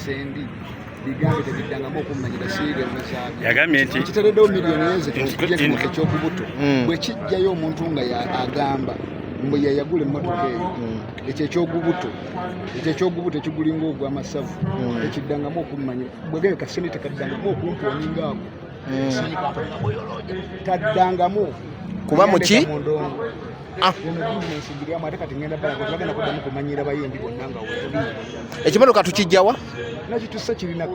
Ssendi bigambe tebiddangamu okummanyira siire muzaga yagambye nti kitereddewo miliyoni eze Jenkins ekyokubuto bwe kijjayo omuntu nga agamba mbu yayagula emmotoka eyo ekyo ekyogubuto ekigulinga ogw'amasavu ekiddangamu okummanyira bwegere kasente tekaddangamu okumponinga ako taddangamu kuba muki ekimotoka tukijjawa nakitusa kirina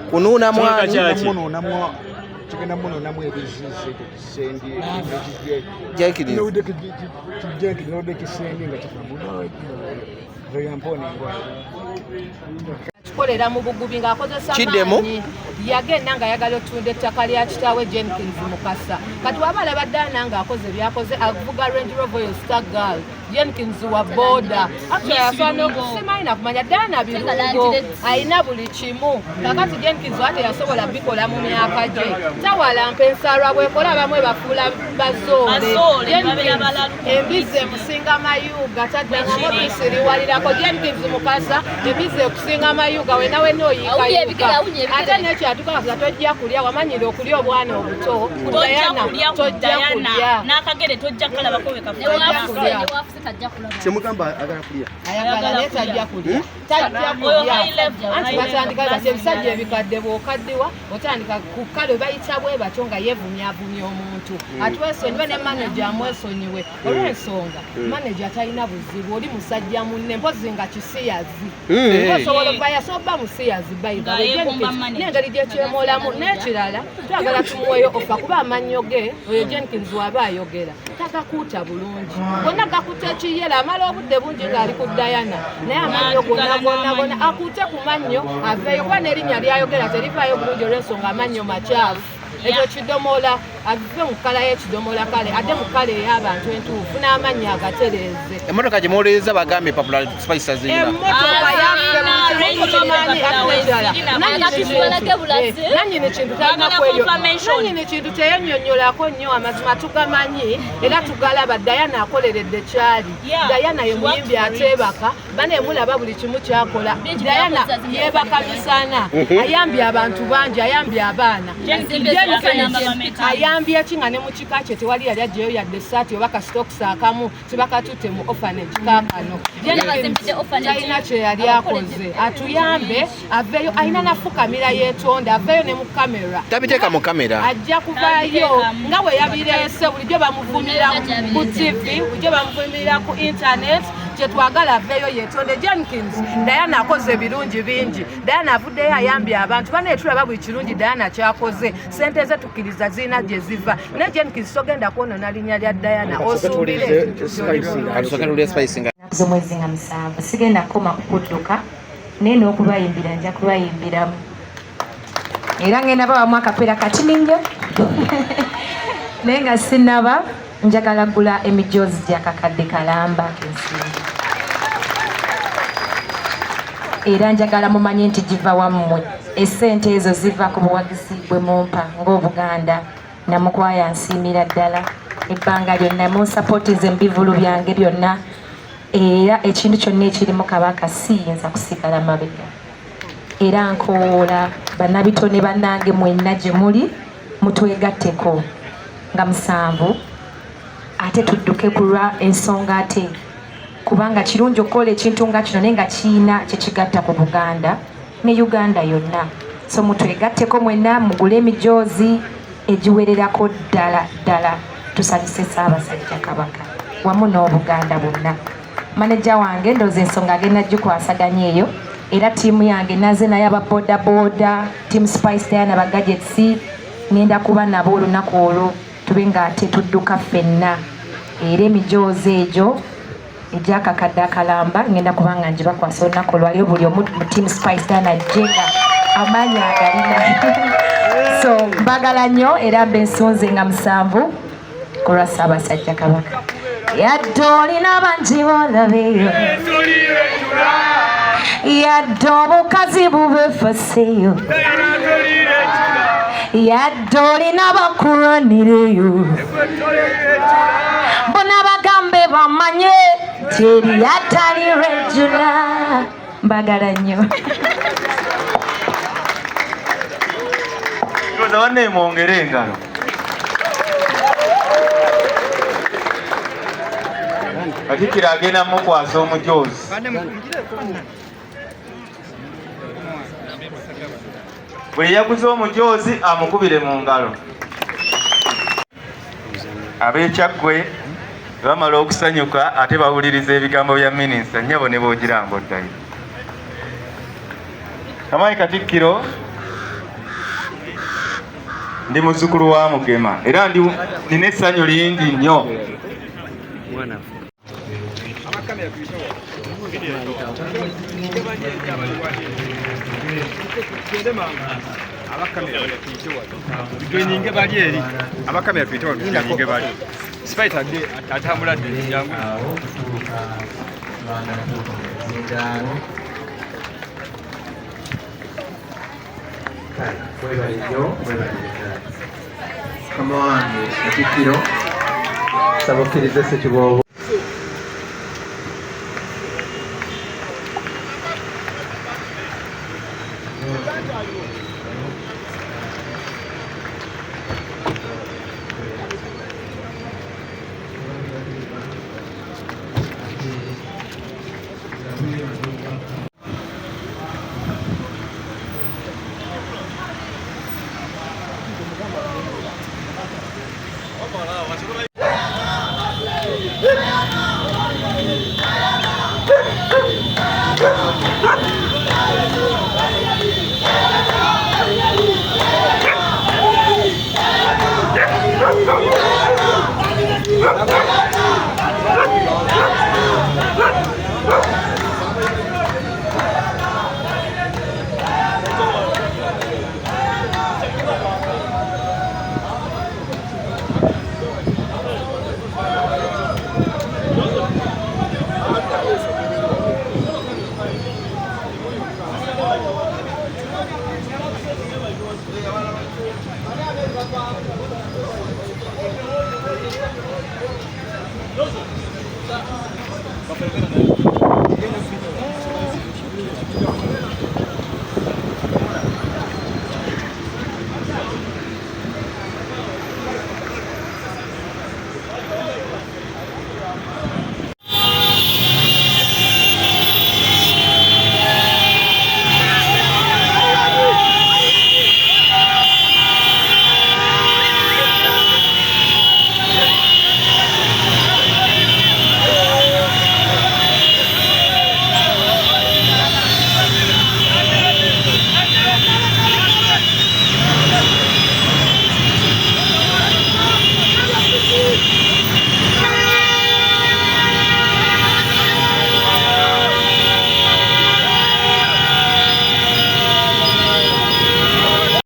kunuuna kigenda munonamu ebizize Ssendi Jenkins node Kissendi nga kifuna kikolera mu bugubi ng'akozesa maanyi yagenda nga ayagala otunda ettaka lya kitaawe Jenkins Mukasa kati wabalaba Dana ng'akoze byakoze avuga Range Rover Star Girl Jenkins wa boda actually okusimaina kumanya Dana birungo ayina buli kimu kakati Jenkins ate yasobola bikola mu myaka gye tawalampa ensaalwa bwekola bamwe bafuula bazoole embize musinga mayuga taddangamu bisiriwalirako Jenkins Mukasa embize okusinga mayuga wenawe nooyiikayuga ate nekyatukakasa tojja kulya wamanyire okulya obwana obuto Dayana tojja kulya n'akagere tojja kalabako kyemugamba agala kulya ayagala naye tajja kulya tajja kulya anti batandika bati ebisajja ebikadde bw'okaddiwa otandika ku kale bayita bwe batyo nga yeevumyavumya omuntu atwesonyiwe ne manager amwesonyiwe olw'ensonga manager talina buzibu oli musajja munne mpozi nga kisiyazi osobola okuba yasoba musiyazi n'engeri gyekyemolamu n'ekirala twagala tumuweeyo ofa kuba amannyo ge oyo Jenkins waba ayogera tagakuuta bulungi gonna gakuta ekiyera amala obudde bungi ng'ali ku Dayana naye amannyo gonna akuute ku mannyo aveeyo kuba n'erinnya lyayogera terivaayo bulungi olw'ensonga amannyo makyafu ekyo kidomola ave mu kkala y'ekidomola kale ate mu kkala ey'abantu entuufu n'amannya agatereeze emmotoka gye muwuliriza bagambe Popular Spice zirina emmotoka yaffe mukimanyi atekyala nannyini kintu talina kweyo nannyini kintu teyennyonnyolako nnyo amazima tugamanyi era tugalaba Dayana akoleredde kyali Dayana ye muyimbi ateebaka baneemulaba buli kimu kyakola Dayana yeebaka misana ayambye abantu bangi ayambye abaana ayambye kinga ne mu kika kye tewali yali ajjayo yadde essaati oba kasitokisi akamu tibakatutte mu orphanage kaakano talina kye yali akoze atuyambe aveeyo alina nafukamira yeetonda aveeyo ne mu kamera tabiteeka mu kamera ajja kuvaayo nga bwe yabireese bulijjo bamuvumira ku TV bulijjo bamuvumira ku internet kyetwagala aveeyo yeetonde Jenkins Dayana akoze ebirungi bingi Dayana avuddeyo ayambye abantu banaye tulaba buli kirungi Dayana kyakoze sente ze tukkiriza zirina gye ziva naye Jenkins sogenda kwonona linnya lya Dayana osuubire omwezi nga 7 sigenda kukoma kukudduka naye n'okubayimbira nja kubayimbiramu era ngenda bawamu akapiira katini nnyo naye nga sinaba njagala gula emijoozi gy'akakadde kalamba kensimbi era njagala mumanye nti giva wammwe essente ezo ziva ku buwagizi bwe mumpa ng'Obuganda namukwaya nsiimira ddala ebbanga lyonna munsapootinze mu bivulu byange byonna era ekintu kyonna ekirimu kabaka siyinza kusigala mabega era nkoola bannabitone bannange mwenna gye muli mutwegatteko nga 7 ate tudduke kulwa ensonga ate kubanga kirungi okukola ekintu nga kino naye nga kiina kyekigatta ku Buganda ne Uganda yonna so mutwegatteko mwenna mugule emijoozi egiwererako ddala tusanyuse Ssaabasajja Kabaka wamu n'Obuganda bwonna maneja wange ndooza ensonga agenda gikwasaganya eyo era ttiimu yange naze naye ababodaboda Team Spice Dayana bagadgetsi ngenda kuba nabo olunaku olwo tube nga ate tudduka ffenna era emijoozi egyo egyakakadde akalamba ngenda kubanga ngibakwasa olunaku olwaliyo buli omu mu Team Spice Dayana jenga amaanyi agalina so mbagala nnyo era mbe nsunze nga 7 ku lwa Ssaabasajja Kabaka yadde olina bangi bolabeyo yadde obukazi bubefaseyo yadde olina bakulwanireyo bona bagambe bamanye teri yatali regula mbagala nnyo ndowooza wanne mwongere engalo. Katikkiro agenda mukwasa omujoozi. Bwe yaguze omujoozi amukubire mu ngalo. Ab'Ekyaggwe bamala okusanyuka ate bawuliriza ebigambo bya minisita nnyabo ne boogiranga oddayo. Kamayi Katikkiro, ndi muzzukulu wa Mugema era nina essanyu lingi nnyo. Tweninge bali eri abakamera twite wano tweninge bali spite atambula dde yangu Come on, Katikkiro, sabukkiriza Ssekiboobo.